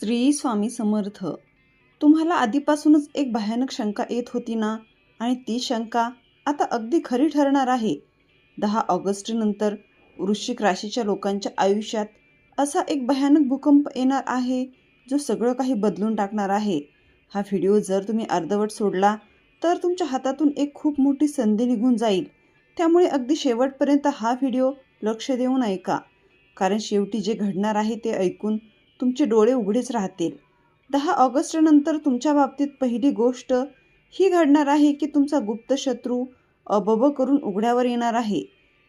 श्री स्वामी समर्थ. तुम्हाला आधीपासूनच एक भयानक शंका येत होती ना, आणि ती शंका आता अगदी खरी ठरणार आहे. 10 ऑगस्ट नंतर वृश्चिक राशीच्या लोकांच्या आयुष्यात असा एक भयानक भूकंप येणार आहे, जो सगळं काही बदलून टाकणार आहे. हा व्हिडिओ जर तुम्ही अर्धवट सोडला तर तुमच्या हातातून एक खूप मोठी संधी निघून जाईल. त्यामुळे अगदी शेवटपर्यंत हा व्हिडिओ लक्ष देऊन ऐका, कारण शेवटी जे घडणार आहे ते ऐकून तुमचे डोळे उघडेच राहतील. 10 ऑगस्ट नंतर तुमच्या बाबतीत पहिली गोष्ट ही घडणार आहे की तुमचा गुप्त शत्रू अबब करून उघड्यावर येणार आहे.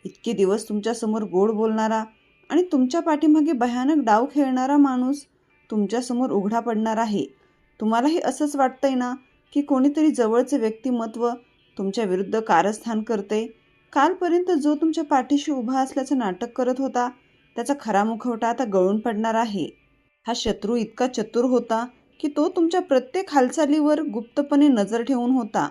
इतके दिवस तुमच्यासमोर गोड बोलणारा आणि तुमच्या पाठीमागे भयानक डाव खेळणारा माणूस तुमच्यासमोर उघडा पडणार आहे. तुम्हालाही असंच वाटतंय ना की कोणीतरी जवळचे व्यक्तिमत्व तुमच्या विरुद्ध कारस्थान करते. कालपर्यंत जो तुमच्या पाठीशी उभा असल्याचं नाटक करत होता, त्याचा खरा मुखवटा आता गळून पडणार आहे. हा शत्रू इतका चतुर होता की तो तुमच्या प्रत्येक हालचालीवर गुप्तपणे नजर ठेवून होता.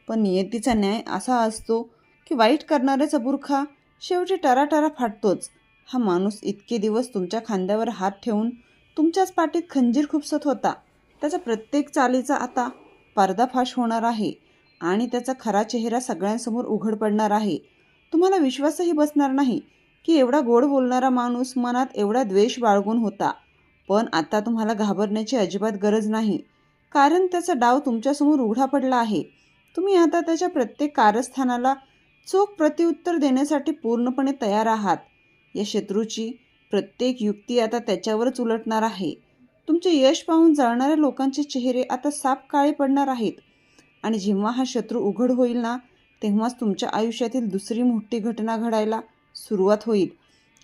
पण नियतीचा न्याय असा असतो की वाईट करणाऱ्याचा बुरखा शेवटी टराटरा फाटतोच. हा माणूस इतके दिवस तुमच्या खांद्यावर हात ठेवून तुमच्याच पाठीत खंजीर खुपसत होता. त्याचा प्रत्येक चालीचा आता पर्दाफाश होणार आहे आणि त्याचा खरा चेहरा सगळ्यांसमोर उघड पडणार आहे. तुम्हाला विश्वासही बसणार नाही की एवढा गोड बोलणारा माणूस मनात एवढा द्वेष बाळगून होता. पण आता तुम्हाला घाबरण्याची अजिबात गरज नाही, कारण त्याचा डाव तुमच्यासमोर उघडा पडला आहे. तुम्ही आता त्याच्या प्रत्येक कारस्थानाला चोख प्रत्युत्तर देण्यासाठी पूर्णपणे तयार आहात. या शत्रूची प्रत्येक युक्ती आता त्याच्यावरच उलटणार आहे. तुमचे यश पाहून जळणाऱ्या लोकांचे चेहरे आता साप काळे पडणार आहेत. आणि जेव्हा हा शत्रू उघड होईल ना, तेव्हाच तुमच्या आयुष्यातील दुसरी मोठी घटना घडायला सुरुवात होईल.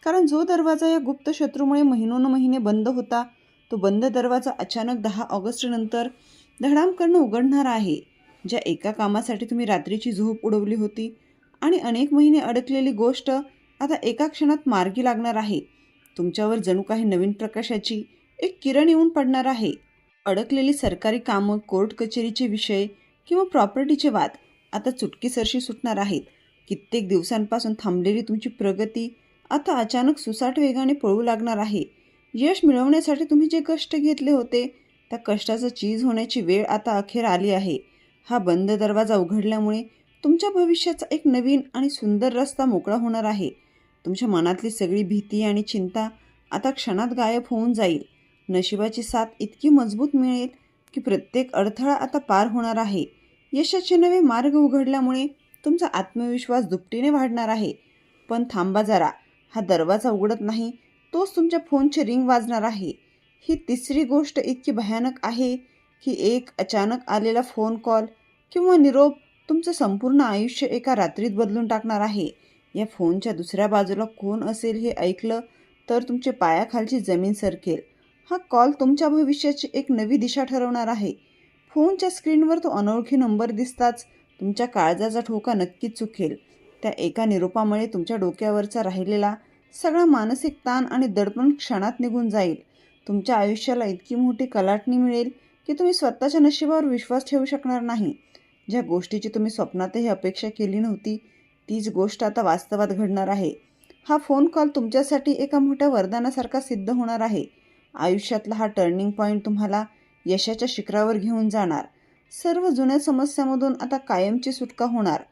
कारण जो दरवाजा या गुप्त शत्रूमुळे महिनोन्महिने बंद होता, तो बंद दरवाजा अचानक 10 ऑगस्ट नंतर धडामकन उघडणार आहे. ज्या एका कामासाठी तुम्ही रात्रीची झोप उडवली होती आणि अनेक महिने अडकलेली गोष्ट आता एका क्षणात मार्गी लागणार आहे. तुमच्यावर जणू काही नवीन प्रकाशाची एक किरण येऊन पडणार आहे. अडकलेली सरकारी कामं, कोर्ट कचेरीचे विषय किंवा प्रॉपर्टीचे वाद आता चुटकीसरशी सुटणार आहेत. कित्येक दिवसांपासून थांबलेली तुमची प्रगती आता अचानक सुसाट वेगाने पळू लागणार आहे. यश मिळवण्यासाठी तुम्ही जे कष्ट घेतले होते, त्या कष्टाचं चीज होण्याची वेळ आता अखेर आली आहे. हा बंद दरवाजा उघडल्यामुळे तुमच्या भविष्याचा एक नवीन आणि सुंदर रस्ता मोकळा होणार आहे. तुमच्या मनातली सगळी भीती आणि चिंता आता क्षणात गायब होऊन जाईल. नशिबाची साथ इतकी मजबूत मिळेल की प्रत्येक अडथळा आता पार होणार आहे. यशाचे नवे मार्ग उघडल्यामुळे तुमचा आत्मविश्वास दुपटीने वाढणार आहे. पण थांबा जरा, हा दरवाजा उघडत नाही तोच तुमच्या फोनची रिंग वाजणार आहे. ही तिसरी गोष्ट इतकी भयानक आहे की एक अचानक आलेला फोन कॉल किंवा निरोप तुमचं संपूर्ण आयुष्य एका रात्रीत बदलून टाकणार आहे. या फोनच्या दुसऱ्या बाजूला कोण असेल हे ऐकलं तर तुमच्या पायाखालची जमीन सरकेल. हा कॉल तुमच्या भविष्याची एक नवी दिशा ठरवणार आहे. फोनच्या स्क्रीनवर तो अनोळखी नंबर दिसताच तुमच्या काळजाचा ठोका नक्कीच चुकेल. त्या एका निरोपामुळे तुमच्या डोक्यावरचा राहिलेला सगळा मानसिक ताण आणि दडपण क्षणात निघून जाईल. तुमच्या आयुष्याला इतकी मोठी कलाटणी मिळेल की तुम्ही स्वतःच्या नशिबावर विश्वास ठेवू शकणार नाही. ज्या गोष्टीची तुम्ही स्वप्नातही अपेक्षा केली नव्हती, तीच गोष्ट आता वास्तवात घडणार आहे. हा फोन कॉल तुमच्यासाठी एका मोठ्या वरदानासारखा सिद्ध होणार आहे. आयुष्यातला हा टर्निंग पॉईंट तुम्हाला यशाच्या शिखरावर घेऊन जाणार. सर्व जुन्या समस्यांमधून आता कायमची सुटका होणार.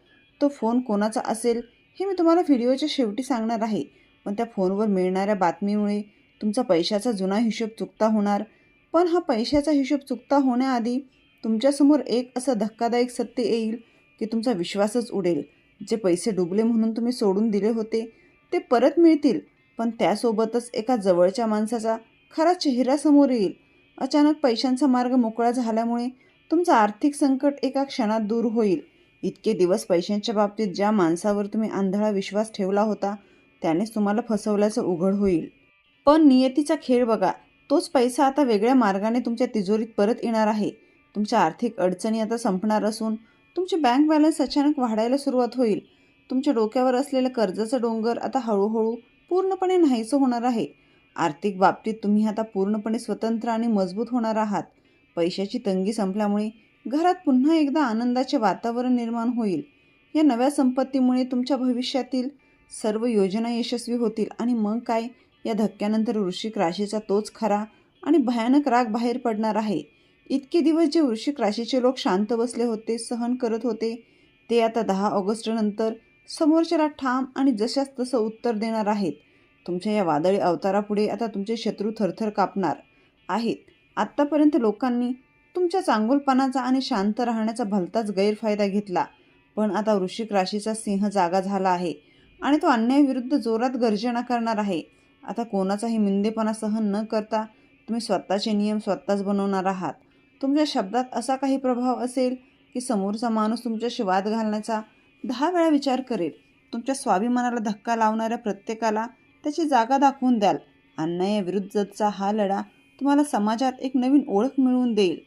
तो फोन कोणाचा असेल हे मी तुम्हाला व्हिडिओच्या शेवटी सांगणार आहे. पण त्या फोनवर मिळणाऱ्या बातमीमुळे तुमचा पैशाचा जुना हिशोब चुकता होणार. पण हा पैशाचा हिशोब चुकता होण्याआधी तुमच्यासमोर एक असं धक्कादायक सत्य येईल की तुमचा विश्वासच उडेल. जे पैसे डुबले म्हणून तुम्ही सोडून दिले होते ते परत मिळतील, पण त्यासोबतच एका जवळच्या माणसाचा खरा चेहरा समोर येईल. अचानक पैशांचा मार्ग मोकळा झाल्यामुळे तुमचं आर्थिक संकट एका क्षणात दूर होईल. इतके दिवस पैशांच्या बाबतीत ज्या माणसावर तुम्ही आंधळा विश्वास ठेवला होता, त्यानेच तुम्हाला फसवल्याचं उघड होईल. पण नियतीचा खेळ बघा, तोच पैसा आता वेगळ्या मार्गाने तुमच्या तिजोरीत परत येणार आहे. तुमच्या आर्थिक अडचणी आता संपणार असून तुमचे बँक बॅलन्स अचानक वाढायला सुरुवात होईल. तुमच्या डोक्यावर असलेलं कर्जाचं डोंगर आता हळूहळू पूर्णपणे नाहीसं होणार आहे. आर्थिक बाबतीत तुम्ही आता पूर्णपणे स्वतंत्र आणि मजबूत होणार आहात. पैशाची तंगी संपल्यामुळे घरात पुन्हा एकदा आनंदाचे वातावरण निर्माण होईल. या नव्या संपत्तीमुळे तुमच्या भविष्यातील सर्व योजना यशस्वी होतील. आणि मग काय, या धक्क्यानंतर वृश्चिक राशीचा तोच खरा आणि भयानक राग बाहेर पडणार आहे. इतके दिवस जे वृश्चिक राशीचे लोक शांत बसले होते, सहन करत होते, ते आता 10 ऑगस्ट नंतर समोरच्याला ठाम आणि जशास तसं उत्तर देणार आहेत. तुमच्या या वादळी अवतारापुढे आता तुमचे शत्रू थरथर कापणार आहेत. आत्तापर्यंत लोकांनी तुमच्या चांगुलपणाचा आणि शांत राहण्याचा भलताच गैरफायदा घेतला, पण आता वृश्चिक राशीचा सिंह जागा झाला आहे आणि तो अन्यायाविरुद्ध जोरात गर्जना करणार आहे. आता कोणाचाही मिंदेपणा सहन न करता तुम्ही स्वतःचे नियम स्वतःच बनवणार आहात. तुमच्या शब्दात असा काही प्रभाव असेल की समोरचा माणूस तुमच्याशी वाद घालण्याचा 10 वेळा विचार करेल. तुमच्या स्वाभिमानाला धक्का लावणाऱ्या प्रत्येकाला त्याची जागा दाखवून द्याल. अन्यायाविरुद्धचा हा लढा तुम्हाला समाजात एक नवीन ओळख मिळवून देईल.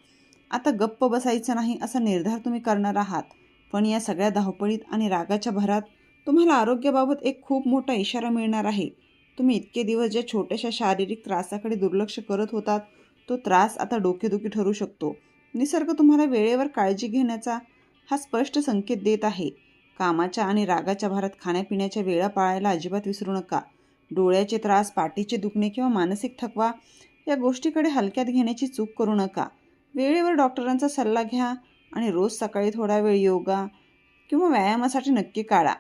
आता गप्प बसायचं नाही असा निर्धार तुम्ही करणार आहात. पण या सगळ्या धावपळीत आणि रागाच्या भरात तुम्हाला आरोग्याबाबत एक खूप मोठा इशारा मिळणार आहे. तुम्ही इतके दिवस ज्या छोट्याशा शारीरिक त्रासाकडे दुर्लक्ष करत होतात, तो त्रास आता डोकेदुखी ठरू शकतो. निसर्ग तुम्हाला वेळेवर काळजी घेण्याचा हा स्पष्ट संकेत देत आहे. कामाच्या आणि रागाच्या भारात खाण्यापिण्याच्या वेळा पाळायला अजिबात विसरू नका. डोळ्याचे त्रास, पाठीचे दुखणे किंवा मानसिक थकवा या गोष्टीकडे हलक्यात घेण्याची चूक करू नका. वेळेवर डॉक्टरांचा सल्ला घ्या आणि रोज सकाळी थोडा वेळ योगा किंवा व्यायामासाठी नक्की काढा.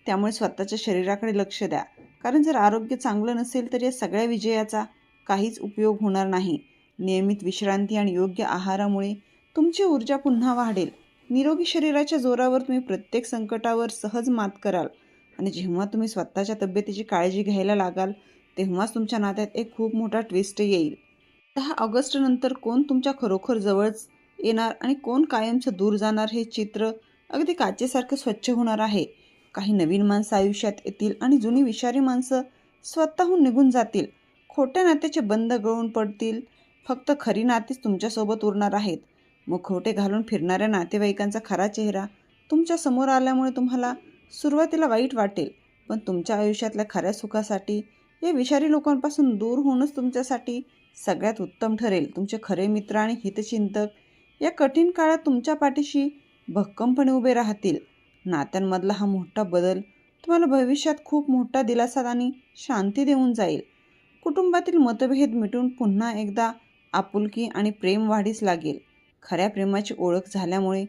त्यामुळे स्वतःच्या शरीराकडे लक्ष द्या, कारण जर आरोग्य चांगलं नसेल तर या सगळ्या विजयाचा काहीच उपयोग होणार नाही. नियमित विश्रांती आणि योग्य आहारामुळे तुमची ऊर्जा पुन्हा वाढेल. निरोगी शरीराच्या जोरावर तुम्ही प्रत्येक संकटावर सहज मात कराल आणि जेव्हा तुम्ही स्वतःच्या तब्येतीची काळजी घ्यायला लागाल तेव्हाच तुमच्या नात्यात एक खूप मोठा ट्विस्ट येईल. 10 ऑगस्ट नंतर कोण तुमच्या खरोखर जवळच येणार आणि कोण कायमचं दूर जाणार हे चित्र अगदी काचेसारखं स्वच्छ होणार आहे. काही नवीन माणसं आयुष्यात येतील आणि जुनी विषारी माणसं स्वतःहून निघून जातील. खोट्या नात्याचे बंध गळून पडतील. फक्त खरी नातीच तुमच्यासोबत उरणार आहेत. मुखवटे घालून फिरणाऱ्या नातेवाईकांचा खरा चेहरा तुमच्या समोर आल्यामुळे तुम्हाला सुरुवातीला वाईट वाटेल, पण तुमच्या आयुष्यातल्या खऱ्या सुखासाठी या विषारी लोकांपासून दूर होणंच तुमच्यासाठी सगळ्यात उत्तम ठरेल. तुमचे खरे मित्र आणि हितचिंतक या कठीण काळात तुमच्या पाठीशी भक्कमपणे उभे राहतील. नात्यांमधला हा मोठा बदल तुम्हाला भविष्यात खूप मोठा दिलासा आणि शांती देऊन जाईल. कुटुंबातील मतभेद मिटून पुन्हा एकदा आपुलकी आणि प्रेम वाढीस लागेल. खऱ्या प्रेमाची ओळख झाल्यामुळे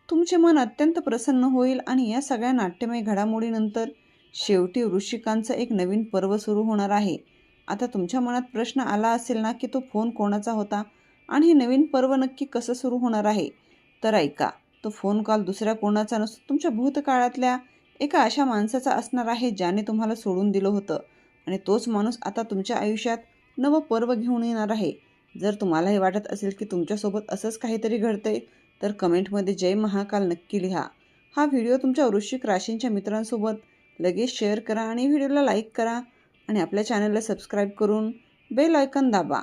तुमचे मन अत्यंत प्रसन्न होईल आणि या सगळ्या नाट्यमय घडामोडीनंतर शेवटी वृश्चिकांचं एक नवीन पर्व सुरू होणार आहे. आता तुमच्या मनात प्रश्न आला असेल ना की तो फोन कोणाचा होता आणि हे नवीन पर्व नक्की कसं सुरू होणार आहे? तर ऐका, तो फोन कॉल दुसऱ्या कोणाचा नसून तुमच्या भूतकाळातल्या एका अशा माणसाचा असणार आहे ज्याने तुम्हाला सोडून दिलं होतं आणि तोच माणूस आता तुमच्या आयुष्यात नवं पर्व घेऊन येणार आहे. जर तुम्हाला हे वाटत असेल की तुमच्यासोबत असंच काहीतरी घडतंय तर कमेंटमध्ये जय महाकाल नक्की लिहा. हा व्हिडिओ तुमच्या वृश्चिक राशींच्या मित्रांसोबत लगेच शेअर करा आणि व्हिडिओला लाईक करा आणि आपल्या चॅनलला सबस्क्राईब करून बेल आयकॉन दाबा.